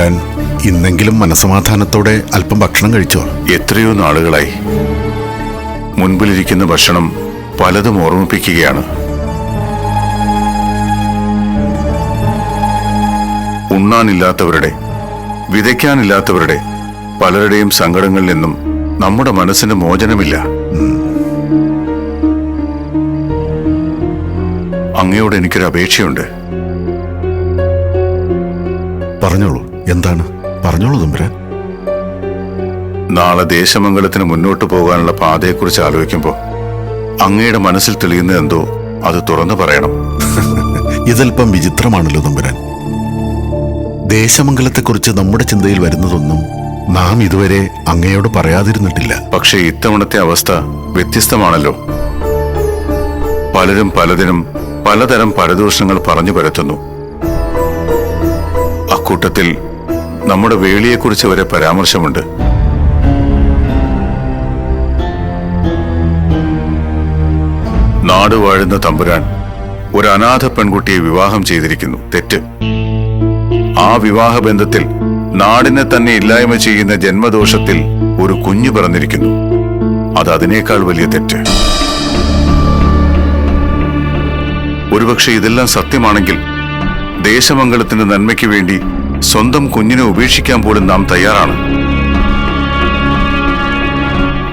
തമ്പുരാൻ ഇന്നെങ്കിലും മനസമാധാനത്തോടെ അല്പം ഭക്ഷണം കഴിച്ചോ? എത്രയോ നാളുകളായി. മുൻപിലിരിക്കുന്ന ഭക്ഷണം പലതും ഓർമ്മിപ്പിക്കുകയാണ്. ഉണ്ണാനില്ലാത്തവരുടെ, വിതയ്ക്കാനില്ലാത്തവരുടെ പലരുടെയും സങ്കടങ്ങളിൽ നിന്നും നമ്മുടെ മനസ്സിന് മോചനമില്ല. അങ്ങയോട് എനിക്കൊരു അപേക്ഷയുണ്ട്. പറഞ്ഞോളൂ, എന്താണ്? പറഞ്ഞോളൂ തമ്പുരാൻ. നാളെ ദേശമംഗലത്തിന് മുന്നോട്ട് പോകാനുള്ള പാതയെക്കുറിച്ച് ആലോചിക്കുമ്പോൾ അങ്ങയുടെ മനസ്സിൽ തെളിയുന്നത് എന്തോ അത് തുറന്നു പറയണം. ഇതല്പം വിചിത്രമാണല്ലോ തമ്പുരാൻ. ദേശമംഗലത്തെക്കുറിച്ച് നമ്മുടെ ചിന്തയിൽ വരുന്നതൊന്നും നാം ഇതുവരെ അങ്ങയോട് പറയാതിരുന്നിട്ടില്ല. പക്ഷേ ഇത്തവണത്തെ അവസ്ഥ വ്യത്യസ്തമാണല്ലോ. പലരും പലതിനും പലതരം പരദൂഷണങ്ങൾ പറഞ്ഞു പരത്തുന്നു. അക്കൂട്ടത്തിൽ നമ്മുടെ വേളിയെക്കുറിച്ച് വരെ പരാമർശമുണ്ട്. നാട് വാഴുന്ന തമ്പുരാൻ ഒരു അനാഥ പെൺകുട്ടിയെ വിവാഹം ചെയ്തിരിക്കുന്നു. തെറ്റ്. ആ വിവാഹബന്ധത്തിൽ നാടിനെ തന്നെ ഇല്ലായ്മ ചെയ്യുന്ന ജന്മദോഷത്തിൽ ഒരു കുഞ്ഞു പിറന്നിരിക്കുന്നു. അത് അതിനേക്കാൾ വലിയ തെറ്റ്. ഒരുപക്ഷെ ഇതെല്ലാം സത്യമാണെങ്കിൽ ദേശമംഗലത്തിന്റെ നന്മയ്ക്ക് വേണ്ടി സ്വന്തം കുഞ്ഞിനെ ഉപേക്ഷിക്കാൻ പോലും നാം തയ്യാറാണ്.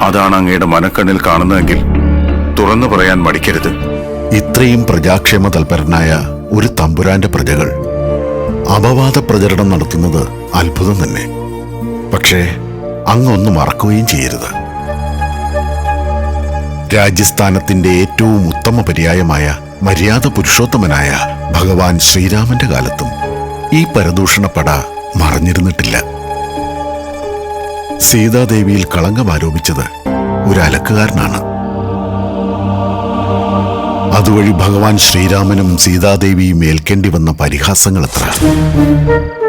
അതാണ് അങ്ങയുടെ മനക്കണ്ണിൽ കാണുന്നതെങ്കിൽ തുറന്നു പറയാൻ മടിക്കരുത്. ഇത്രയും പ്രജാക്ഷേമ തൽപരനായ ഒരു തമ്പുരാന്റെ പ്രജകൾ അപവാദ പ്രചരണം നടത്തുന്നത് അത്ഭുതം തന്നെ. പക്ഷേ അങ്ങൊന്നും മറക്കുകയും ചെയ്യരുത്. രാജ്യസ്ഥാനത്തിന്റെ ഏറ്റവും ഉത്തമ പര്യായമായ മര്യാദ പുരുഷോത്തമനായ ഭഗവാൻ ശ്രീരാമന്റെ കാലത്തും ഈ പരദൂഷണപ്പട മറഞ്ഞിരുന്നിട്ടില്ല. സീതാദേവിയിൽ കളങ്കം ആരോപിച്ചത് ഒരു അലക്കുകാരനാണ്. അതുവഴി ഭഗവാൻ ശ്രീരാമനും സീതാദേവിയും ഏൽക്കേണ്ടി വന്ന പരിഹാസങ്ങൾ എത്ര,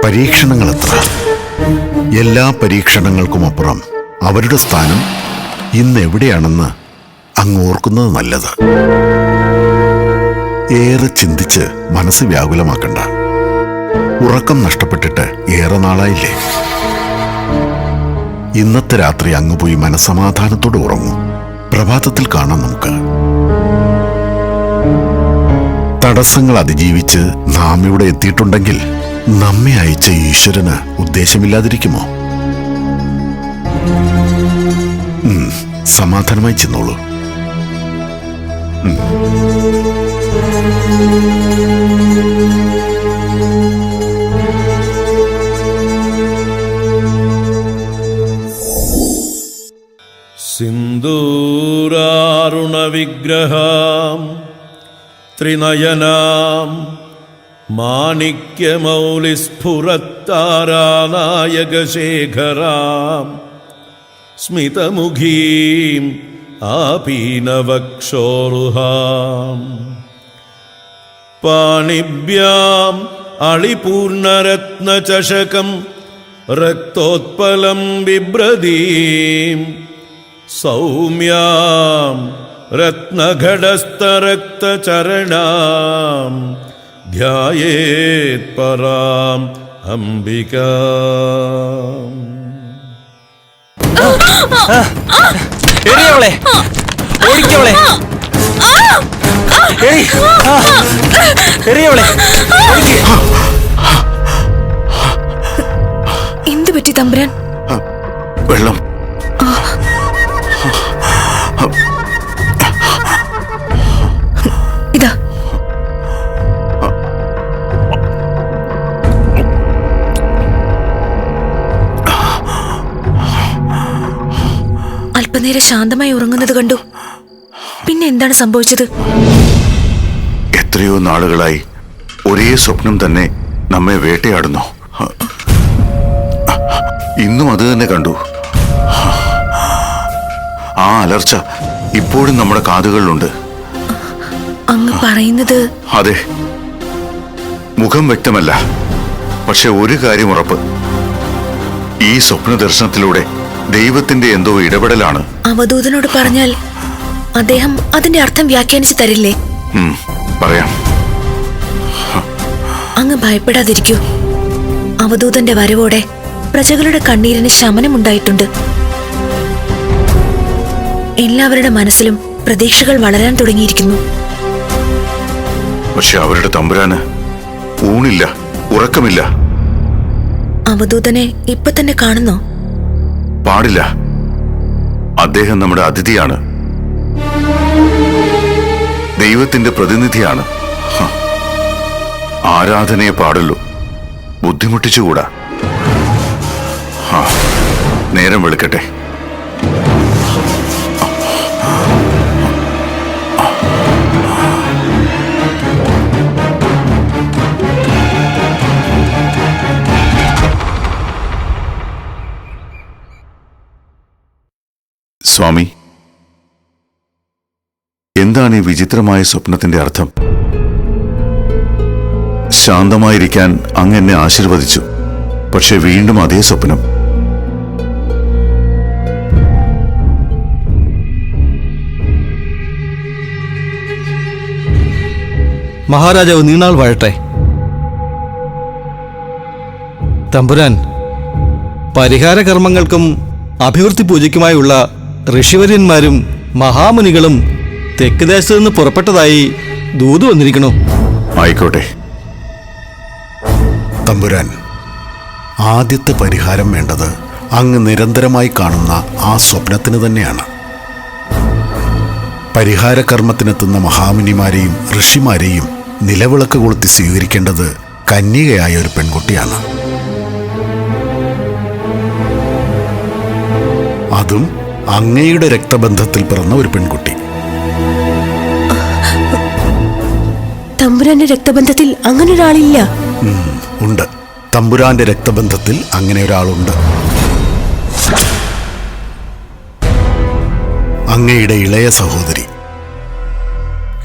പരീക്ഷണങ്ങൾ എത്ര. എല്ലാ പരീക്ഷണങ്ങൾക്കുമപ്പുറം അവരുടെ സ്ഥാനം ഇന്ന് എവിടെയാണെന്ന് അങ്ങ് ഓർക്കുന്നത് നല്ലത്. ഏറെ ചിന്തിച്ച് മനസ്സ് വ്യാകുലമാക്കണ്ട. ഉറക്കം നഷ്ടപ്പെട്ടിട്ട് ഏറെ നാളായില്ലേ? ഇന്നത്തെ രാത്രി അങ്ങ് പോയി മനസ്സമാധാനത്തോടെ ഉറങ്ങും. പ്രഭാതത്തിൽ കാണാം നമുക്ക്. തടസ്സങ്ങൾ അതിജീവിച്ച് നാം ഇവിടെ എത്തിയിട്ടുണ്ടെങ്കിൽ നമ്മെ അയച്ച ഈശ്വരന് ഉദ്ദേശമില്ലാതിരിക്കുമോ? സമാധാനമായി ചെന്നോളൂ. സിന്ദൂരാരുണ വിഗ്രഹാം ത്രിനയനാം മാണിക്യമൗലിസ്ഫുരത്താരാനായകശേഖരാം സ്മിതമുഖീം ആപീനവക്ഷോരുഹാം പാണിഭ്യാം അളിപൂർണരത്നചഷകം രക്തോത്പലം ബിഭ്രതീം സൗമ്യാം രത്നഘടസ്ഥരക്തചരണാം ധ്യായേത് പരാം അംബികാം. എറിയവളെ, ഓടിക്കവളെ, എറിയവളെ. എന്തു പറ്റി തമ്പുരാൻ? വെള്ളം. ഇതാ. അല്പനേരം ശാന്തമായി ഉറങ്ങുന്നത് കണ്ടു. പിന്നെ എന്താണ് സംഭവിച്ചത്? എത്രയോ നാളുകളായി ഒരേ സ്വപ്നം തന്നെ നമ്മെ വേട്ടയാടുന്നു. ഇന്നും അത് തന്നെ കണ്ടു. ആ അലർച്ച ഇപ്പോഴും നമ്മുടെ കാതുകളിലുണ്ട്. അങ്ങ് പറയുന്നത്? അതെ, മുഖം വ്യക്തമല്ല, പക്ഷെ ഒരു കാര്യം ഉറപ്പ്. ഈ സ്വപ്ന ദർശനത്തിലൂടെ ദൈവത്തിന്റെ എന്തോ ഇടപെടലാണ്. അവധൂതനോട് പറഞ്ഞാൽ അദ്ദേഹം അതിന്റെ അർത്ഥം വ്യാഖ്യാനിച്ചു തരില്ലേ? പറയാം. അങ്ങ് ഭയപ്പെടാതിരിക്കൂ. അവധൂതന്റെ വരവോടെ പ്രജകളുടെ കണ്ണീരിന് ശമനമുണ്ടായിട്ടുണ്ട്. എല്ലാവരുടെ മനസ്സിലും പ്രതീക്ഷകൾ വളരാൻ തുടങ്ങിയിരിക്കുന്നു. പക്ഷെ അവരുടെ തമ്പുരാന് ഊണില്ല, ഉറക്കമില്ല. അവധൂതനെ ഇപ്പൊ തന്നെ കാണുന്നോ? പാടില്ല. അദ്ദേഹം നമ്മുടെ അതിഥിയാണ്, ദൈവത്തിന്റെ പ്രതിനിധിയാണ്. ആരാധനയെ പാടുള്ളൂ, ബുദ്ധിമുട്ടിച്ചുകൂടാ. നേരം വെളുക്കട്ടെ. സ്വാമി, എന്താണ് ഈ വിചിത്രമായ സ്വപ്നത്തിന്റെ അർത്ഥം? ശാന്തമായിരിക്കാൻ അങ്ങ് എന്നെ ആശീർവദിച്ചു, പക്ഷെ വീണ്ടും അതേ സ്വപ്നം. മഹാരാജാവ് നീണാൾ വാഴട്ടെ. തമ്പുരാൻ, പരിഹാര കർമ്മങ്ങൾക്കും അഭിവൃദ്ധി പൂജയ്ക്കുമായുള്ള ഋഷിവര്യന്മാരും മഹാമുനികളും തെക്ക് ദേശത്തു നിന്ന് പുറപ്പെട്ടതായി ദൂത് വന്നിരിക്കണു. ആയിക്കോട്ടെ. തമ്പുരാൻ, ആദ്യത്തെ പരിഹാരം വേണ്ടത് അങ്ങ് നിരന്തരമായി കാണുന്ന ആ സ്വപ്നത്തിന് തന്നെയാണ്. പരിഹാരകർമ്മത്തിനെത്തുന്ന മഹാമുനിമാരെയും ഋഷിമാരെയും നിലവിളക്ക് കൊളുത്തി സ്വീകരിക്കേണ്ടത് കന്യകയായ ഒരു പെൺകുട്ടിയാണ്. അതും അങ്ങയുടെ രക്തബന്ധത്തിൽ പിറന്ന ഒരു പെൺകുട്ടി. തമ്പുരാന്റെ രക്തബന്ധത്തിൽ അങ്ങനെ ഒരാളില്ല. ഉണ്ട്, തമ്പുരാന്റെ രക്തബന്ധത്തിൽ അങ്ങനെ ഒരാളുണ്ട്. അങ്ങയുടെ ഇളയ സഹോദരി.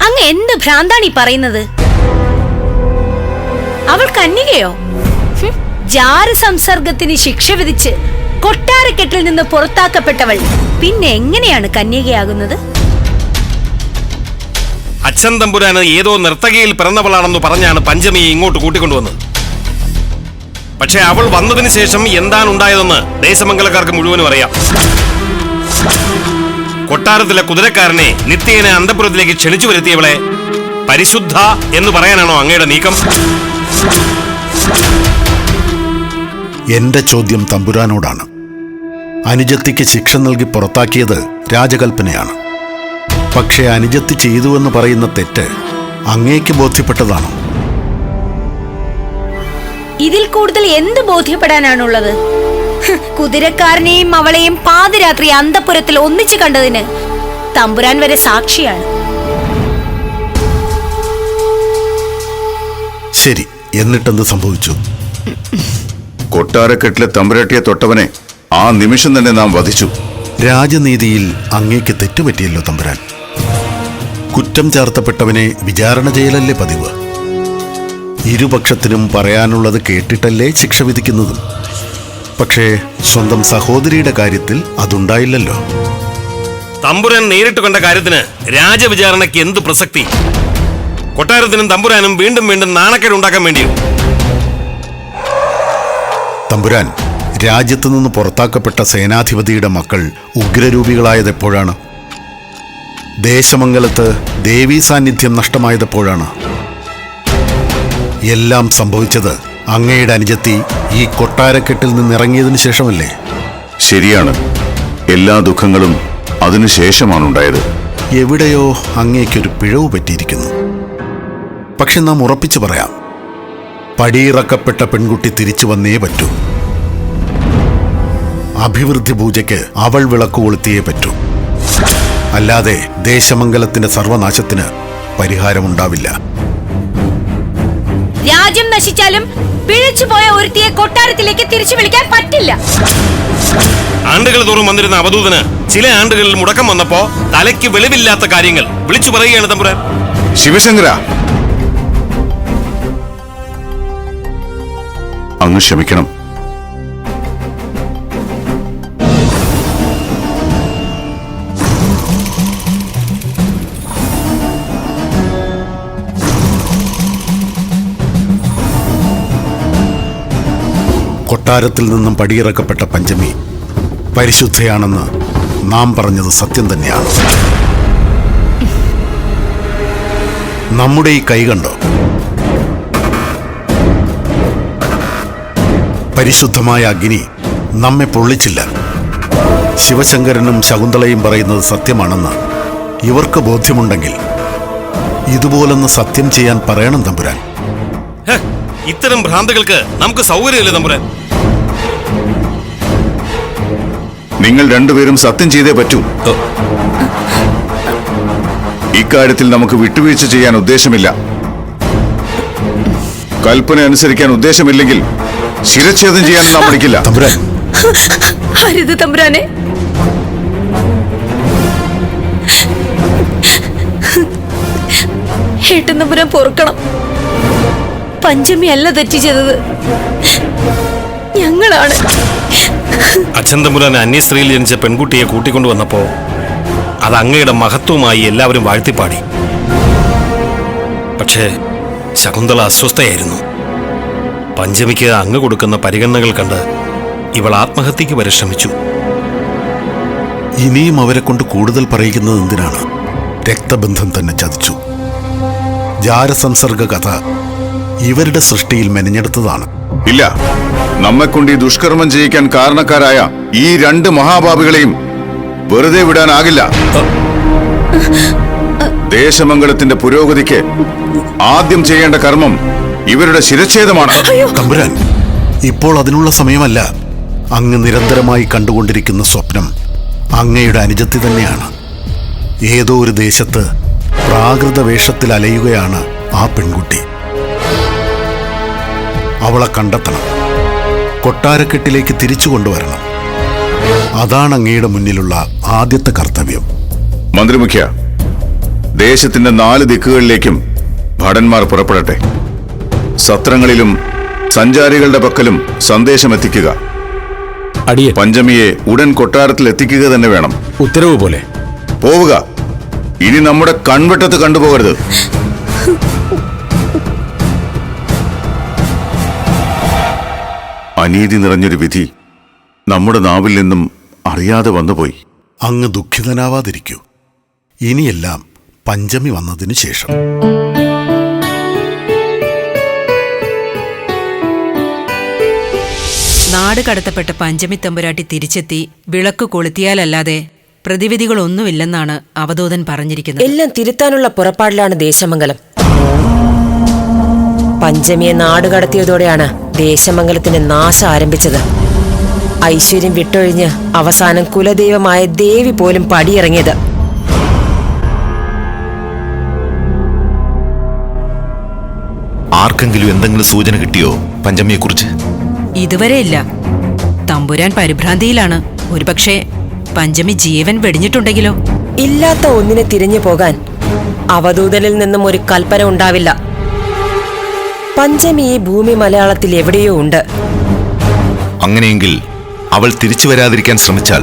അങ്ങ് എന്ത് ഭ്രാന്താണ് ഈ പറയുന്നത്? അവൾ കന്യകയോ? ജാര സംസർഗത്തിന് ശിക്ഷ വിധിച്ച് കൊട്ടാരക്കെട്ടിൽ നിന്ന് പുറത്താക്കപ്പെട്ടവൾ പിന്നെ എങ്ങനെയാണ് കന്യകയാകുന്നത്? അച്ഛൻ തമ്പുരാന് ഏതോ നർത്തകിയിൽ പിറന്നവളാണെന്ന് പറഞ്ഞാണ് പഞ്ചമിയെ ഇങ്ങോട്ട് കൂട്ടിക്കൊണ്ടുവന്നത്. പക്ഷെ അവൾ വന്നതിന് ശേഷം എന്താണ് ഉണ്ടായതെന്ന് ദേശമംഗലക്കാർക്ക് മുഴുവനും അറിയാം. കൊട്ടാരത്തിലെ കുതിരക്കാരനെ നിത്യേന അന്തപുരത്തിലേക്ക് ക്ഷണിച്ചു വരുത്തിയവളെ പരിശുദ്ധ എന്ന് പറയാനാണോ അങ്ങയുടെ നീക്കം? എന്റെ ചോദ്യം തമ്പുരാനോടാണ്. അനുജത്തിക്ക് ശിക്ഷ നൽകി പുറത്താക്കിയത് രാജകൽപ്പനയാണ്. പക്ഷേ അനുജത്തി ചെയ്തുവെന്ന് പറയുന്ന തെറ്റ് അങ്ങേക്ക് ബോധ്യപ്പെട്ടതാണോ? ഇതിൽ കൂടുതൽ എന്ത് ബോധ്യപ്പെടാനാണുള്ളത്? കുതിരക്കാരനെയും അവളെയും പാതിരാത്രി അന്തപുരത്തിൽ ഒന്നിച്ചു കണ്ടതിന് തമ്പുരാൻ വരെ സാക്ഷിയാണ്. ശരി, എന്നിട്ടെന്ത് സംഭവിച്ചു? കൊട്ടാരക്കെട്ടിലെ തമ്പുരാട്ടിയെ തൊട്ടവനെ ആ നിമിഷം തന്നെ നാം വധിച്ചു. രാജനീതിയിൽ അങ്ങേക്ക് തെറ്റുപറ്റിയല്ലോ തമ്പുരാൻ. കുറ്റം ചാർത്തപ്പെട്ടവനെ വിചാരണ ചെയ്യലല്ലേ പതിവ്? ഇരുപക്ഷത്തിനും പറയാനുള്ളത് കേട്ടിട്ടല്ലേ ശിക്ഷ വിധിക്കുന്നതും. പക്ഷേ സ്വന്തം സഹോദരിയുടെ കാര്യത്തിൽ അതുണ്ടായില്ലല്ലോ. തമ്പുരാൻ നേരിട്ട് കണ്ട കാര്യത്തിന് രാജവിചാരണയ്ക്ക് എന്ത് പ്രസക്തി? കൊട്ടാരത്തിനും തമ്പുരാനും വീണ്ടും വീണ്ടും നാണക്കേട് ഉണ്ടാക്കാൻ വേണ്ടിയോ? തമ്പുരാൻ, രാജ്യത്തു നിന്ന് പുറത്താക്കപ്പെട്ട സേനാധിപതിയുടെ മക്കൾ ഉഗ്രരൂപികളായത് എപ്പോഴാണ്? ദേശമംഗലത്ത് ദേവീ സാന്നിധ്യം നഷ്ടമായതെപ്പോഴാണ്? എല്ലാം സംഭവിച്ചത് അങ്ങയുടെ അനുജത്തി ഈ കൊട്ടാരക്കെട്ടിൽ നിന്നിറങ്ങിയതിനു ശേഷമല്ലേ? ശരിയാണ്, എല്ലാ ദുഃഖങ്ങളും അതിനുശേഷമാണുണ്ടായത്. എവിടെയോ അങ്ങേക്കൊരു പിഴവ് പറ്റിയിരിക്കുന്നു. പക്ഷെ നാം ഉറപ്പിച്ചു പറയാം, പടിയിറക്കപ്പെട്ട പെൺകുട്ടി തിരിച്ചു വന്നേ പറ്റൂ. അഭിവൃദ്ധി പൂജയ്ക്ക് അവൾ വിളക്ക് കൊളുത്തിയേ പറ്റൂ. അല്ലാതെ ദേശമംഗലത്തിന്റെ സർവനാശത്തിന് പരിഹാരമുണ്ടാവില്ല. രാജ്യം നശിച്ചാലും പിഴച്ചുപോയ ഒരുത്തിയെ കൊട്ടാരത്തിലേക്ക് തിരിച്ചു വിളിക്കാൻ പറ്റില്ല. ആണ്ടുകൾ തോറും വന്നിരുന്ന അവധൂതന് ചില ആണ്ടുകളിൽ മുടക്കം വന്നപ്പോ തലയ്ക്ക് വെളിവില്ലാത്ത കാര്യങ്ങൾ വിളിച്ചു പറയുകയാണ് തമ്പുരാൻ. ശിവശങ്കര, അങ്ങ് ക്ഷമിക്കണം. കൊട്ടാരത്തിൽ നിന്നും പടിയിറക്കപ്പെട്ട പഞ്ചമി പരിശുദ്ധയാണെന്ന് നാം പറഞ്ഞത് സത്യം തന്നെയാണ്. നമ്മുടെ ഈ കൈ കണ്ടോ? പരിശുദ്ധമായ അഗ്നി നമ്മെ പൊള്ളിച്ചില്ല. ശിവശങ്കരനും ശകുന്തളയും പറയുന്നത് സത്യമാണെന്ന് ഇവർക്ക് ബോധ്യമുണ്ടെങ്കിൽ ഇതുപോലൊന്ന് സത്യം ചെയ്യാൻ പറയണം തമ്പുരാൻ. ഹെ, ഇത്തരം ഭ്രാന്തുകൾക്ക് നമുക്ക് സൗകര്യമില്ല തമ്പുരാൻ. നിങ്ങൾ രണ്ടുപേരും സത്യം ചെയ്തേ പറ്റൂ. ഇക്കാര്യത്തിൽ നമുക്ക് വിട്ടുവീഴ്ച ചെയ്യാൻ ഉദ്ദേശമില്ല. കൽപ്പന അനുസരിക്കാൻ ഉദ്ദേശമില്ലെങ്കിൽ ശിരച്ഛേദം ചെയ്യാനും നാം മടിക്കില്ല. തമ്പുരാൻ, അരുത് തമ്പുരാനെ. ഏട്ടൻ തമ്പുരാൻ പൊറുക്കണം. പഞ്ചമി അല്ല തെറ്റ് ചെയ്തത്, ഞങ്ങളാണ്. അച്ഛൻ തമ്പുരാൻ അന്യസ്ത്രീയിൽ ജനിച്ച പെൺകുട്ടിയെ കൂട്ടിക്കൊണ്ടുവന്നപ്പോ അത് അങ്ങയുടെ മഹത്വമായി എല്ലാവരും വാഴ്ത്തിപ്പാടി. പക്ഷേ ശകുന്തള അസ്വസ്ഥയായിരുന്നു. പഞ്ചമിക്ക് അങ്ങ് കൊടുക്കുന്ന പരിഗണനകൾ കണ്ട് ഇവൾ ആത്മഹത്യക്ക് വരെ ശ്രമിച്ചു. ഇനിയും അവരെ കൊണ്ട് കൂടുതൽ പറയിക്കുന്നത് എന്തിനാണ്? രക്തബന്ധം തന്നെ ചതിച്ചു. ജാരസംസർഗ കഥ ഇവരുടെ സൃഷ്ടിയിൽ മെനഞ്ഞെടുത്തതാണ്. ഇല്ല, നമ്മെക്കൊണ്ട് ഈ ദുഷ്കർമ്മം ചെയ്യിക്കാൻ കാരണക്കാരായ ഈ രണ്ട് മഹാപാപികളെയും വെറുതെ വിടാനാകില്ല. ദേശമംഗലത്തിന്റെ പുരോഗതിക്ക് ആദ്യം ചെയ്യേണ്ട കർമ്മം ഇവരുടെ ശിരച്ഛേദമാണ്. തമ്പുരാൻ, ഇപ്പോൾ അതിനുള്ള സമയമല്ല. അങ്ങ് നിരന്തരമായി കണ്ടുകൊണ്ടിരിക്കുന്ന സ്വപ്നം അങ്ങയുടെ അനുജത്തി തന്നെയാണ്. ഏതോ ഒരു ദേശത്ത് പ്രാകൃത വേഷത്തിൽ അലയുകയാണ് ആ പെൺകുട്ടി. അവളെ കണ്ടെത്തണം, കൊട്ടാരക്കെട്ടിലേക്ക് തിരിച്ചു കൊണ്ടുവരണം. അതാണ് അങ്ങയുടെ മുന്നിലുള്ള ആദ്യത്തെ കർത്തവ്യം. മന്ത്രിമുഖ്യ, ദേശത്തിന്റെ 4 ദിക്കുകളിലേക്കും ഭടന്മാർ പുറപ്പെടട്ടെ. സത്രങ്ങളിലും സഞ്ചാരികളുടെ പക്കലും സന്ദേശമെത്തിക്കുക. അടിയൻ. പഞ്ചമിയെ ഉടൻ കൊട്ടാരത്തിൽ എത്തിക്കുക തന്നെ വേണം. ഉത്തരവ് പോലെ. പോവുക. ഇനി നമ്മുടെ കൺവെട്ടത്ത് കണ്ടുപോകരുത്. അനീതി നിറഞ്ഞൊരു വിധി നമ്മുടെ നാവിൽ നിന്നും അറിയാതെ വന്നുപോയി. അങ്ങ് ദുഃഖിതനാവാതിരിക്കൂ. ഇനിയെല്ലാം പഞ്ചമി വന്നതിന് ശേഷം. നാട് കടത്തപ്പെട്ട പഞ്ചമി തമ്പുരാട്ടി തിരിച്ചെത്തി വിളക്ക് കൊളുത്തിയാലല്ലാതെ പ്രതിവിധികളൊന്നുമില്ലെന്നാണ് അവധൂതൻ പറഞ്ഞിരിക്കുന്നത്. എല്ലാം തിരുത്താനുള്ള പുറപ്പാടിലാണ് ദേശമംഗലം. പഞ്ചമിയെ നാടുകടത്തിയതോടെയാണ് ദേശമംഗലത്തിന്റെ നാശം ആരംഭിച്ചത്. ഐശ്വര്യം വിട്ടൊഴിഞ്ഞ് അവസാനം കുലദൈവമായ ദേവി പോലും പടിയിറങ്ങിയത്. ആർക്കെങ്കിലും എന്തെങ്കിലും സൂചന കിട്ടിയോ പഞ്ചമിയെക്കുറിച്ച്? ഇതുവരെ ഇല്ല. തമ്പുരാൻ പരിഭ്രാന്തിയിലാണ്. ഒരുപക്ഷെ പഞ്ചമി ജീവൻ വെടിഞ്ഞിട്ടുണ്ടെങ്കിലോ? ഇല്ലാത്ത ഒന്നിനെ തിരിഞ്ഞു പോകാൻ അവധൂതനിൽ നിന്നും ഒരു കൽപ്പന ഉണ്ടാവില്ല. പഞ്ചമി ഈ ഭൂമി മലയാളത്തിൽ എവിടെയോ ഉണ്ട്. അങ്ങനെയെങ്കിൽ അവൾ തിരിച്ചു വരാതിരിക്കാൻ ശ്രമിച്ചാൽ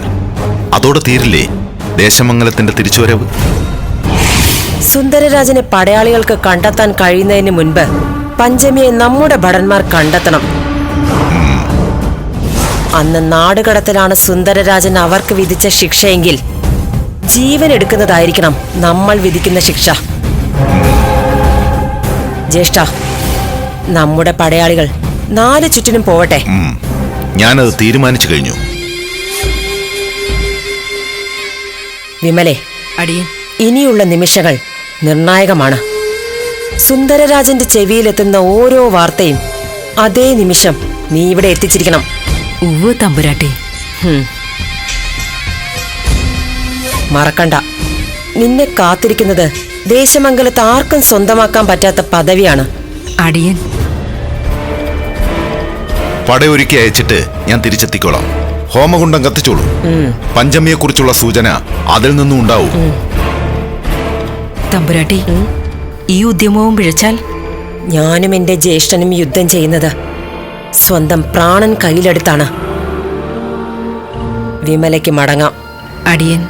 അതോടെ തീരില്ലേ ദേശമംഗലത്തിന്റെ തിരിച്ചുവരവ്? സുന്ദരരാജനെ പടയാളികൾക്ക് കണ്ടെത്താൻ കഴിയുന്നതിന് മുൻപ് പഞ്ചമിയെ നമ്മുടെ ഭടന്മാർ കണ്ടെത്തണം. അന്ന് നാടുകടത്തലാണ് സുന്ദരരാജൻ അവർക്ക് വിധിച്ച ശിക്ഷയെങ്കിൽ ജീവൻ എടുക്കുന്നതായിരിക്കണം നമ്മൾ വിധിക്കുന്ന ശിക്ഷ. ജ്യേഷ്ഠ, നമ്മുടെ പടയാളികൾ 4 ചുറ്റിനും പോവട്ടെ. ഞാനത് തീരുമാനിച്ചു കഴിഞ്ഞു. വിമലേ, അടിയൻ. ഇനിയുള്ള നിമിഷങ്ങൾ നിർണായകമാണ്. സുന്ദരരാജന്റെ ചെവിയിലെത്തുന്ന ഓരോ വാർത്തയും അതേ നിമിഷം നീ ഇവിടെ എത്തിച്ചിരിക്കണം. ഉവ്വ് തമ്പുരാട്ടി. മറക്കണ്ട, നിന്നെ കാത്തിരിക്കുന്നത് ദേശമംഗലത്ത് ആർക്കും സ്വന്തമാക്കാൻ പറ്റാത്ത പദവിയാണ്. അടിയൻ. പടയൊരുക്കി അയച്ചിട്ട് ഞാൻ തിരിച്ചെത്തിക്കോളാം. ഹോമകുണ്ടം കത്തിച്ചോളൂ. പഞ്ചമിയെക്കുറിച്ചുള്ള സൂചന അതിൽ നിന്നും ഉണ്ടാവും. തമ്പുരാട്ടി, ഈ ഉദ്യമവും പിഴച്ചാൽ? ഞാനും എന്റെ ജ്യേഷ്ഠനും യുദ്ധം ചെയ്യുന്നത് സ്വന്തം പ്രാണൻ കയ്യിലെടുത്താണ്. വിമലയ്ക്ക് മടങ്ങാം. അടിയൻ.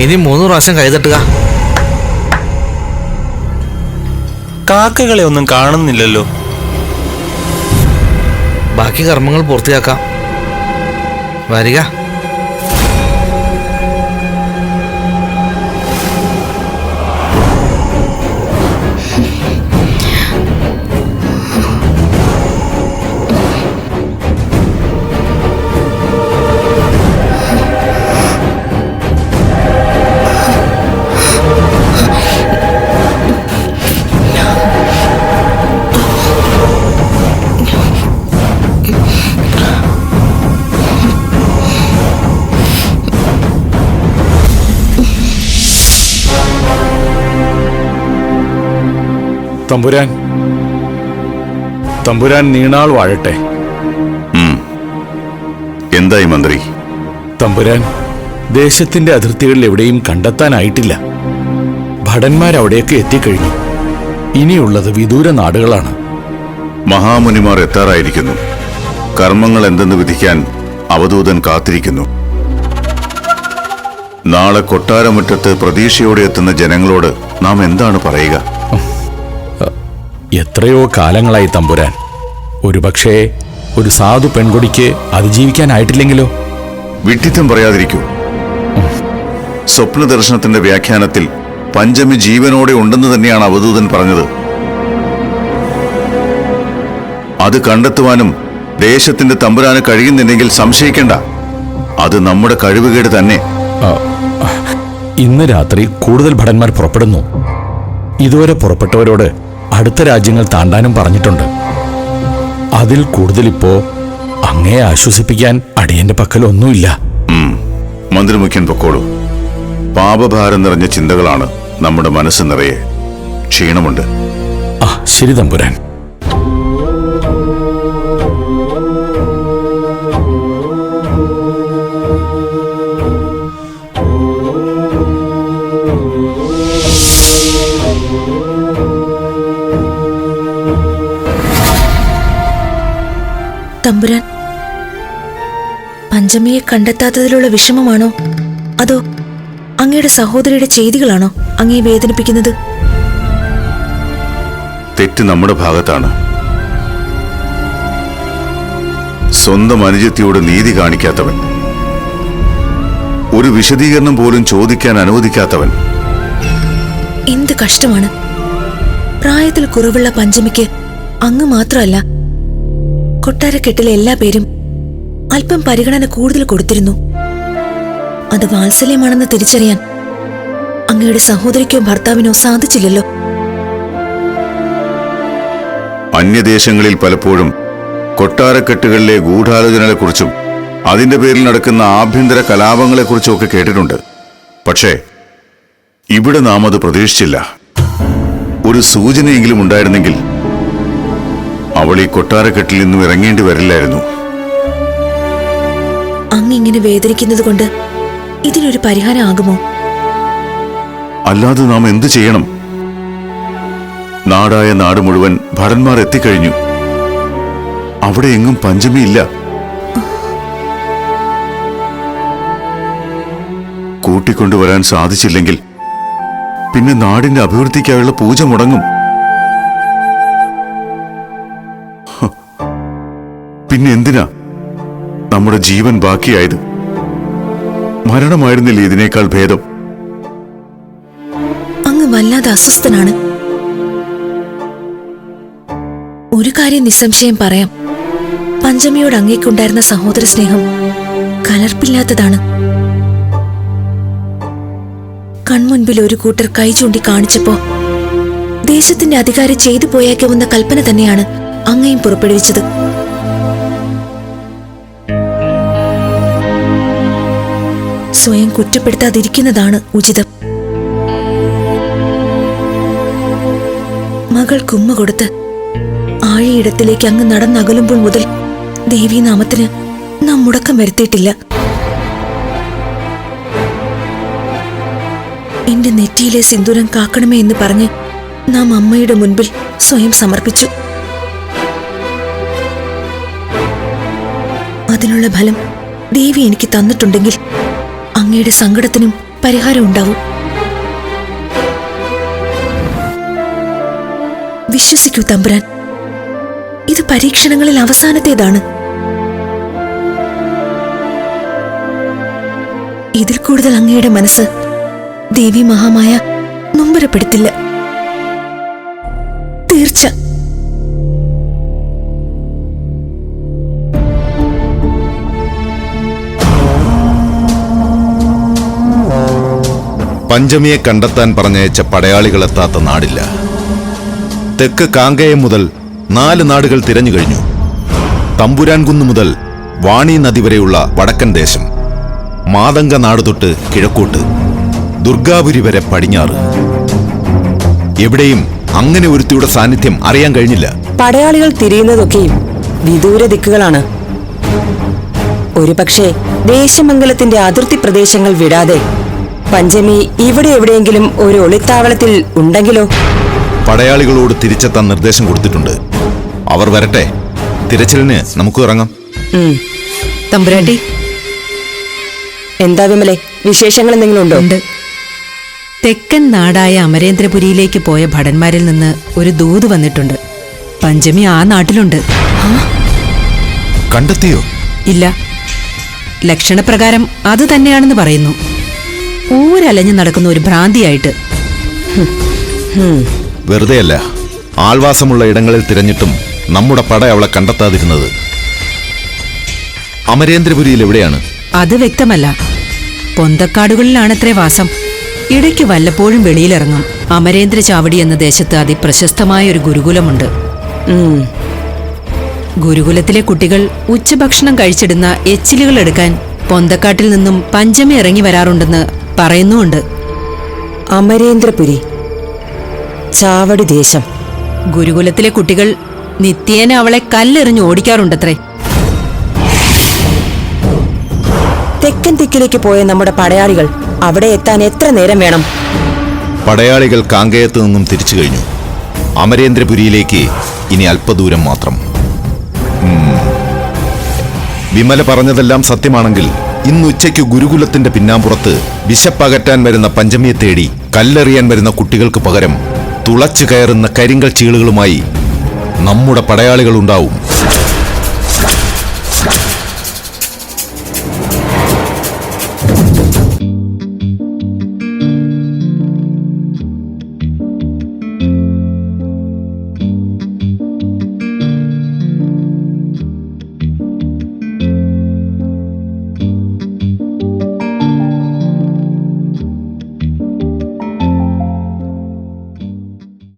ഇനി 3 പ്രാവശ്യം കൈതട്ടുക. കാക്കകളെ ഒന്നും കാണുന്നില്ലല്ലോ. ബാക്കി കർമ്മങ്ങൾ പൂർത്തിയാക്കാം. വരിക. തമ്പുരാൻ, തമ്പുരാൻ നീണാൾ വാഴട്ടെ. എന്തായി മന്ത്രി? തമ്പുരാൻ, ദേശത്തിന്റെ അതിർത്തികളിൽ എവിടെയും കണ്ടെത്താനായിട്ടില്ല. ഭടന്മാരവിടെയൊക്കെ എത്തിക്കഴിഞ്ഞു. ഇനിയുള്ളത് വിദൂര നാടുകളാണ്. മഹാമുനിമാർ എത്താറായിരിക്കുന്നു. കർമ്മങ്ങൾ എന്തെന്ന് വിധിക്കാൻ അവധൂതൻ കാത്തിരിക്കുന്നു. നാളെ കൊട്ടാരമുറ്റത്ത് പ്രതീക്ഷയോടെ എത്തുന്ന ജനങ്ങളോട് നാം എന്താണ് പറയുക? എത്രയോ കാലങ്ങളായി തമ്പുരാൻ. ഒരുപക്ഷേ ഒരു സാധു പെൺകൊടിക്ക് അതിജീവിക്കാനായിട്ടില്ലെങ്കിലോ? വിഡ്ഢിത്തം പറയാതിരിക്കൂ. സ്വപ്ന ദർശനത്തിന്റെ വ്യാഖ്യാനത്തിൽ പഞ്ചമി ജീവനോടെ ഉണ്ടെന്ന് തന്നെയാണ് അവധൂതൻ പറഞ്ഞത്. അത് കണ്ടെത്തുവാനും ദേശത്തിന്റെ തമ്പുരാന് കഴിയുന്നില്ലെങ്കിൽ സംശയിക്കേണ്ട. അത് നമ്മുടെ കഴിവുകേട് തന്നെ. ഇന്ന് രാത്രി കൂടുതൽ ഭടന്മാർ പുറപ്പെടുന്നു. ഇതുവരെ പുറപ്പെട്ടവരോട് അടുത്ത രാജ്യങ്ങൾ താണ്ടാനും പറഞ്ഞിട്ടുണ്ട്. അതിൽ കൂടുതൽ ഇപ്പോ അങ്ങയെ ആശ്വസിപ്പിക്കാൻ അടിയന്റെ പക്കലൊന്നുമില്ല. മന്ത്രിമുഖ്യൻ പൊക്കോളൂ. പാപഭാരം നിറഞ്ഞ ചിന്തകളാണ് നമ്മുടെ മനസ്സ് നിറയെ. ക്ഷീണമുണ്ട്. ശരി തമ്പുരാൻ. തമ്പുരാൻ, പഞ്ചമിയെ കണ്ടെത്താത്തതിലുള്ള വിഷമമാണോ അതോ അങ്ങയുടെ സഹോദരിയുടെ ചെയ്തികളാണോ അങ്ങയെ വേദനിപ്പിക്കുന്നത്? തെറ്റ് നമ്മുടെ ഭാഗത്താണ്. സ്വന്തം അനുജത്തിയോട് നീതി കാണിക്കാത്തവൻ, ഒരു വിശദീകരണം പോലും ചോദിക്കാൻ അനുവദിക്കാത്തവൻ. എന്ത് കഷ്ടമാണ്. പ്രായത്തിൽ കുറവുള്ള പഞ്ചമിക്ക് അങ്ങ് മാത്രമല്ല, കൊട്ടാരക്കെട്ടിലെ എല്ലാ പേരും അല്പം പരിഗണന കൂടുതൽ കൊടുത്തിരുന്നു. അത് വാത്സല്യമാണെന്ന് തിരിച്ചറിയാൻ അങ്ങയുടെ സഹോദരിക്കോ ഭർത്താവിനോ സാധിച്ചില്ലല്ലോ. അന്യദേശങ്ങളിൽ പലപ്പോഴും കൊട്ടാരക്കെട്ടുകളിലെ ഗൂഢാലോചനകളെക്കുറിച്ചും അതിന്റെ പേരിൽ നടക്കുന്ന ആഭ്യന്തര കലാപങ്ങളെക്കുറിച്ചും ഒക്കെ കേട്ടിട്ടുണ്ട്. പക്ഷേ ഇവിടെ നാം അത് പ്രതീക്ഷിച്ചില്ല. ഒരു സൂചനയെങ്കിലും ഉണ്ടായിരുന്നെങ്കിൽ അവൾ ഈ കൊട്ടാരക്കെട്ടിൽ നിന്നും ഇറങ്ങേണ്ടി വരില്ലായിരുന്നു. അങ്ങിങ്ങനെ വേദനിക്കുന്നത് കൊണ്ട് ഇതിനൊരു പരിഹാരം ആകുമോ? അല്ലാതെ നാം എന്തു ചെയ്യണം? നാടായ നാട് മുഴുവൻ ഭടന്മാർ എത്തിക്കഴിഞ്ഞു. അവിടെ എങ്ങും പഞ്ചമിയില്ല. കൂട്ടിക്കൊണ്ടുവരാൻ സാധിച്ചില്ലെങ്കിൽ പിന്നെ നാടിന്റെ അഭിവൃദ്ധിക്കായുള്ള പൂജ മുടങ്ങും. പിന്നെ എന്തിനാ നമ്മുടെ ജീവൻ ബാക്കിയായത്? മരണമായിരുന്നില്ല ഇതിനേക്കാൾ ഭേദം. അങ്ങ് വല്ലാതെ അസ്വസ്ഥനാണ്. ഒരു കാര്യം നിസ്സംശയം പറയാം, പഞ്ചമിയോട് അങ്ങേക്കുണ്ടായിരുന്ന സഹോദര സ്നേഹം കലർപ്പില്ലാത്തതാണ്. കൺമുൻപിൽ ഒരു കൂട്ടർ കൈ ചൂണ്ടി കാണിച്ചപ്പോ ദേശത്തിന്റെ അധികാരി ചെയ്തു പോയേക്കാവുന്ന കൽപ്പന തന്നെയാണ് അങ്ങയും പുറപ്പെടുവിച്ചത്. സ്വയം കുറ്റപ്പെടുത്താതിരിക്കുന്നതാണ് ഉചിതം. മകൾ കുമ്മ കൊടുത്ത് ആഴിയിടത്തിലേക്ക് അങ്ങ് നടന്നകലുമ്പോൾ മുതൽ ദേവീനാമത്തിന് നാം മുടക്കം വരുത്തിയിട്ടില്ല. എന്റെ നെറ്റിയിലെ സിന്ദൂരം കാക്കണമേ എന്ന് പറഞ്ഞ് നാം അമ്മയുടെ മുൻപിൽ സ്വയം സമർപ്പിച്ചു. അതിനുള്ള ഫലം ദേവി എനിക്ക് തന്നിട്ടുണ്ടെങ്കിൽ അങ്ങയുടെ സങ്കടത്തിനും പരിഹാരം ഉണ്ടാവും. വിശ്വസിക്കൂ തമ്പുരാൻ, ഇത് പരീക്ഷണങ്ങളിൽ അവസാനത്തേതാണ്. ഇതിൽ കൂടുതൽ അങ്ങയുടെ മനസ്സ് ദേവി മഹാമായ നൊമ്പരപ്പെടുത്തില്ല. തീർച്ച. പഞ്ചമിയെ കണ്ടെത്താൻ പറഞ്ഞയച്ച പടയാളികളെത്താത്ത നാടില്ല. തെക്ക് കാങ്കയം മുതൽ 4 നാടുകൾ തിരഞ്ഞു കഴിഞ്ഞു. തമ്പുരാൻകുന്ന് മുതൽ വാണി നദി വരെയുള്ള വടക്കൻ ദേശം, മാതംഗ നാട് തൊട്ട് കിഴക്കോട്ട്, ദുർഗാപുരി വരെ പടിഞ്ഞാറ്. എവിടെയും അങ്ങനെ ഒരുത്തിയുടെ സാന്നിധ്യം അറിയാൻ കഴിഞ്ഞില്ല. പടയാളികൾ തിരിയുന്നതൊക്കെയും വിദൂര ദിക്കുകളാണ്. ഒരുപക്ഷെ ദേശമംഗലത്തിന്റെ അതിർത്തി പ്രദേശങ്ങൾ വിടാതെ പഞ്ചമി ഇവിടെ എവിടെയെങ്കിലും ഒരു ഒളിത്താവളത്തിൽ ഉണ്ടെങ്കിലോ? പടയാളികളോട് തിരിച്ചെത്താൻ നിർദ്ദേശം കൊടുത്തിട്ടുണ്ട്. അവർ വരട്ടെ, തിരച്ചിലിന് നമുക്ക് ഇറങ്ങാം. തമ്പുരാട്ടി, എന്താ വിമലെ, വിശേഷങ്ങൾ എന്തെങ്കിലും ഉണ്ടോ? ഉണ്ട്. തെക്കൻ നാടായ അമരേന്ദ്രപുരിയിലേക്ക് പോയ ഭടന്മാരിൽ നിന്ന് ഒരു ദൂത് വന്നിട്ടുണ്ട്. പഞ്ചമി ആ നാട്ടിലുണ്ട്. കണ്ടെത്തിയോ? ഇല്ല, ലക്ഷണപ്രകാരം അത് തന്നെയാണെന്ന് പറയുന്നു. ഊരലഞ്ഞു നടക്കുന്ന ഒരു ഭ്രാന്തിയായിട്ട്. വെറുതെയല്ല, ആൾവാസമുള്ള ഇടങ്ങളിൽ തിരഞ്ഞിട്ടും നമ്മുടെ പട അവളെ കണ്ടെത്താതിരുന്നത്. അമരേന്ദ്രപുരിയിൽ എവിടെയാണ്? അത് വ്യക്തമല്ല. പൊന്തക്കാടുകളിലാണത്രേ വാസം. ഇടയ്ക്ക് വല്ലപ്പോഴും വെളിയിലിറങ്ങും. അമരേന്ദ്ര ചാവടി എന്ന ദേശത്ത് അതിപ്രശസ്തമായ ഒരു ഗുരുകുലമുണ്ട്. ഗുരുകുലത്തിലെ കുട്ടികൾ ഉച്ചഭക്ഷണം കഴിച്ചിടുന്ന എച്ചിലുകൾ എടുക്കാൻ പൊന്തക്കാട്ടിൽ നിന്നും പഞ്ചമി ഇറങ്ങി വരാറുണ്ടെന്ന് പറയുന്നുമുണ്ട്. അമരേന്ദ്രപുരി, ചാവടി ദേശം. ഗുരുകുലത്തിലെ കുട്ടികൾ നിത്യേന അവളെ കല്ലെറിഞ്ഞ് ഓടിക്കാറുണ്ടത്രേ. തെക്കൻ ദിക്കിലേക്ക് പോയ നമ്മുടെ പടയാളികൾ അവിടെ എത്താൻ എത്ര നേരം വേണം? പടയാളികൾ കാങ്കയത്ത് നിന്നും തിരിച്ചു കഴിഞ്ഞു. അമരേന്ദ്രപുരിയിലേക്ക് ഇനി അല്പദൂരം മാത്രം. വിമല പറഞ്ഞതെല്ലാം സത്യമാണെങ്കിൽ ഇന്ന് ഉച്ചയ്ക്ക് ഗുരുകുലത്തിന്റെ പിന്നാമ്പുറത്ത് വിശപ്പകറ്റാൻ വരുന്ന പഞ്ചമിയെ തേടി കല്ലെറിയാൻ വരുന്ന കുട്ടികൾക്ക് പകരം തുളച്ചു കയറുന്ന കരിങ്കൽ ചീളുകളുമായി നമ്മുടെ പടയാളികൾ ഉണ്ടാവും.